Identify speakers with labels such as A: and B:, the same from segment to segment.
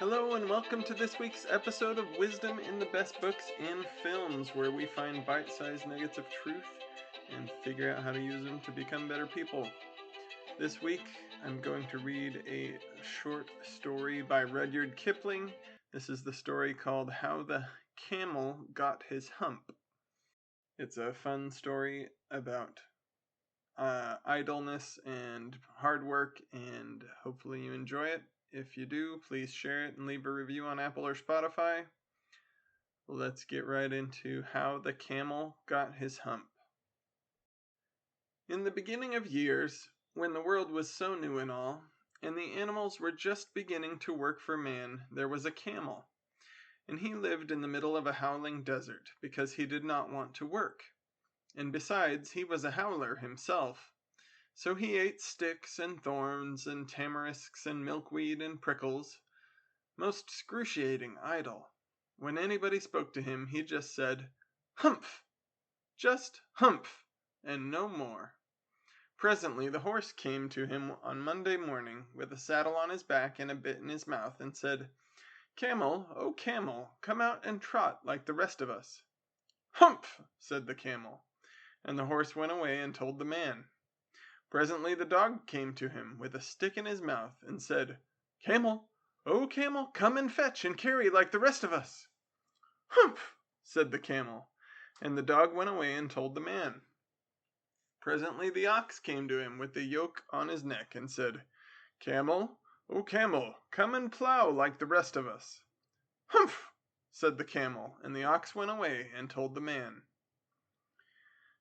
A: Hello and welcome to this week's episode of Wisdom in the Best Books and Films, where we find bite-sized nuggets of truth and figure out how to use them to become better people. This week, I'm going to read a short story by Rudyard Kipling. This is the story called How the Camel Got His Hump. It's a fun story about idleness and hard work, and hopefully you enjoy it. If you do, please share it and leave a review on Apple or Spotify. Let's get right into How the Camel Got His Hump. In the beginning of years, when the world was so new and all, and the animals were just beginning to work for man, there was a camel, and he lived in the middle of a howling desert because he did not want to work. And besides, he was a howler himself. So he ate sticks and thorns and tamarisks and milkweed and prickles. Most excruciating idle. When anybody spoke to him, he just said, "Humph!" Just humph, and no more. Presently the horse came to him on Monday morning with a saddle on his back and a bit in his mouth, and said, "Camel, oh camel, come out and trot like the rest of us." "Humph!" said the camel, and the horse went away and told the man. Presently the dog came to him with a stick in his mouth, and said, "Camel, oh camel, come and fetch and carry like the rest of us." "Humph!" said the camel, and the dog went away and told the man. Presently the ox came to him with the yoke on his neck, and said, "Camel, oh camel, come and plow like the rest of us." "Humph!" said the camel, and the ox went away and told the man.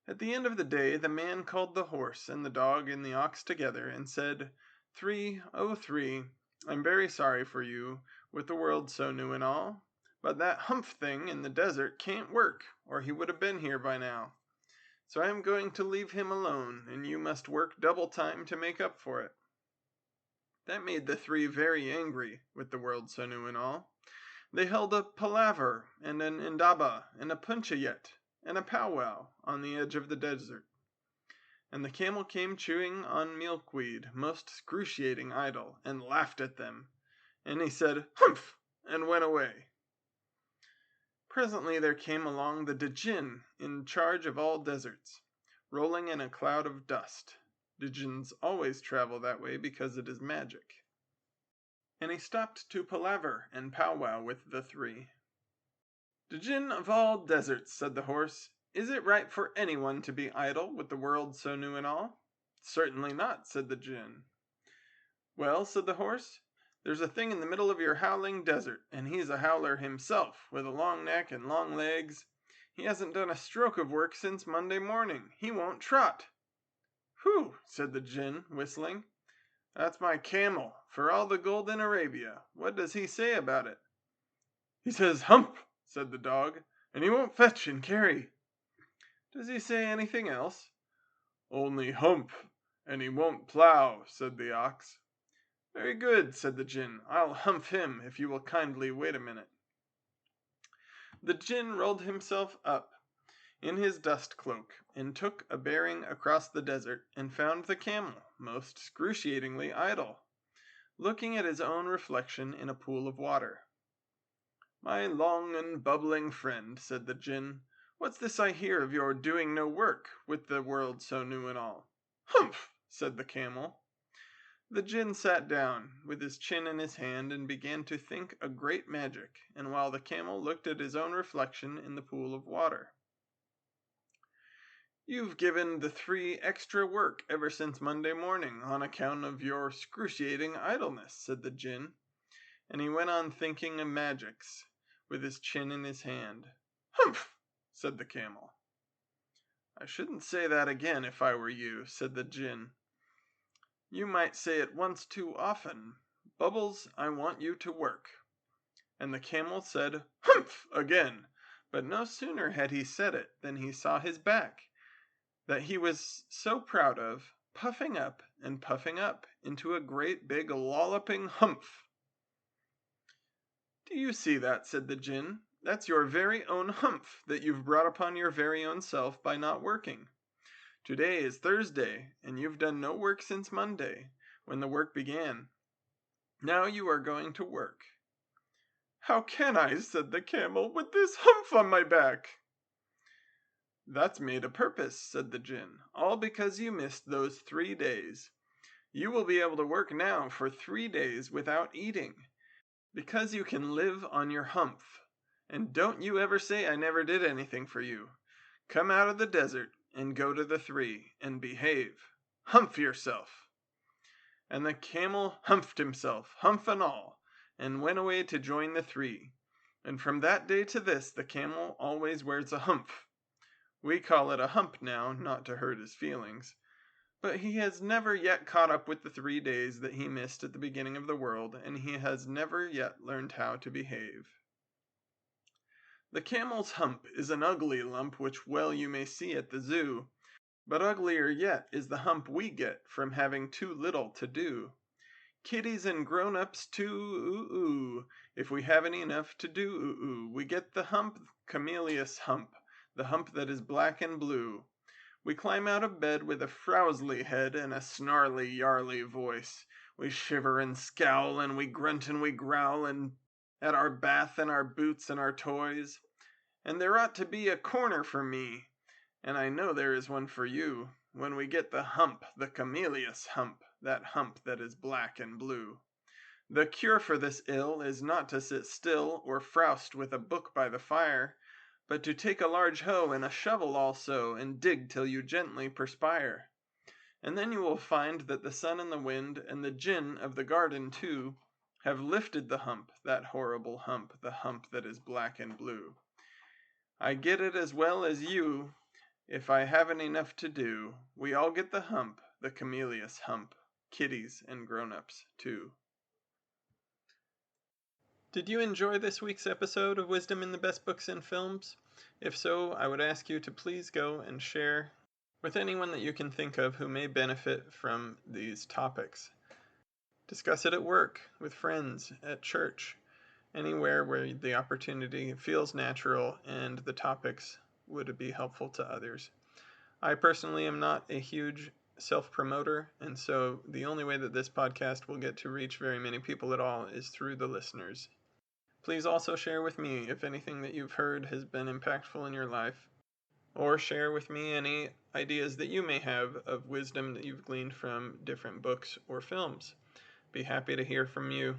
A: At the end of the day, the man called the horse and the dog and the ox together, and said, "Three, oh three, I'm very sorry for you, with the world so new and all, but that Hump thing in the desert can't work, or he would have been here by now. So I am going to leave him alone, and you must work double time to make up for it." That made the three very angry, with the world so new and all. They held a palaver, and an indaba, and a punchayet, and a powwow on the edge of the desert. And the camel came chewing on milkweed, most excruciating idle, and laughed at them. And he said, "Humph!" and went away. Presently there came along the djinn in charge of all deserts, rolling in a cloud of dust. Djinns always travel that way because it is magic. And he stopped to palaver and powwow with the three. "Djinn of all deserts," said the horse, "is it right for anyone to be idle with the world so new and all?" "Certainly not," said the djinn. "Well," said the horse, "there's a thing in the middle of your howling desert, and he's a howler himself, with a long neck and long legs. He hasn't done a stroke of work since Monday morning. He won't trot." "Whew!" said the djinn, whistling. "That's my camel, for all the gold in Arabia. What does he say about it?" "He says, 'Hump!'" said the dog, "and he won't fetch and carry." "Does he say anything else?" "Only hump, and he won't plow," said the ox. "Very good," said the djinn. "I'll hump him, if you will kindly wait a minute." The djinn rolled himself up in his dust cloak, and took a bearing across the desert, and found the camel, most excruciatingly idle, looking at his own reflection in a pool of water. "My long and bubbling friend," said the djinn, "what's this I hear of your doing no work, with the world so new and all?" "Humph!" said the camel. The djinn sat down, with his chin in his hand, and began to think a great magic, and while the camel looked at his own reflection in the pool of water. "You've given the three extra work ever since Monday morning, on account of your excruciating idleness," said the djinn, and he went on thinking of magics, with his chin in his hand. "Humph!" said the camel. "I shouldn't say that again if I were you," said the djinn. "You might say it once too often. Bubbles, I want you to work." And the camel said, "Humph!" again, but no sooner had he said it than he saw his back, that he was so proud of, puffing up into a great big lolloping humph. "Do you see that?" said the djinn. "That's your very own humph that you've brought upon your very own self by not working. Today is Thursday, and you've done no work since Monday, when the work began. Now you are going to work. "How can I," said the camel, "with this humph on my back?" "That's made a purpose," said the Djinn, "all because you missed those 3 days. You will be able to work now for 3 days without eating, because you can live on your humph. And don't you ever say I never did anything for you. Come out of the desert and go to the 3 and behave. Humph yourself." And the camel humphed himself, humph and all, and went away to join the 3. And from that day to this the camel always wears a humph. We call it a hump now, not to hurt his feelings. But he has never yet caught up with the 3 days that he missed at the beginning of the world, and he has never yet learned how to behave. The camel's hump is an ugly lump which well you may see at the zoo, but uglier yet is the hump we get from having too little to do. Kiddies and grown-ups too, ooh, if we haven't enough to do, ooh, we get the hump, Camellius hump, the hump that is black and blue. We climb out of bed with a frowsly head and a snarly, yarly voice. We shiver and scowl, and we grunt and we growl, and at our bath and our boots and our toys. And there ought to be a corner for me, and I know there is one for you, when we get the hump, the Camellius hump, that hump that is black and blue. The cure for this ill is not to sit still or frowst with a book by the fire, but to take a large hoe and a shovel also, and dig till you gently perspire. And then you will find that the sun and the wind, and the Djinn of the garden too, have lifted the hump, that horrible hump, the hump that is black and blue. I get it as well as you, if I haven't enough to do. We all get the hump, the Camellius hump, kiddies and grown-ups too. Did you enjoy this week's episode of Wisdom in the Best Books and Films? If so, I would ask you to please go and share with anyone that you can think of who may benefit from these topics. Discuss it at work, with friends, at church, anywhere where the opportunity feels natural and the topics would be helpful to others. I personally am not a huge self-promoter, and so the only way that this podcast will get to reach very many people at all is through the listeners. Please also share with me if anything that you've heard has been impactful in your life, or share with me any ideas that you may have of wisdom that you've gleaned from different books or films. Be happy to hear from you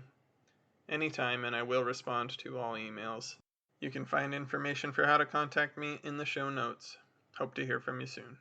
A: anytime, and I will respond to all emails. You can find information for how to contact me in the show notes. Hope to hear from you soon.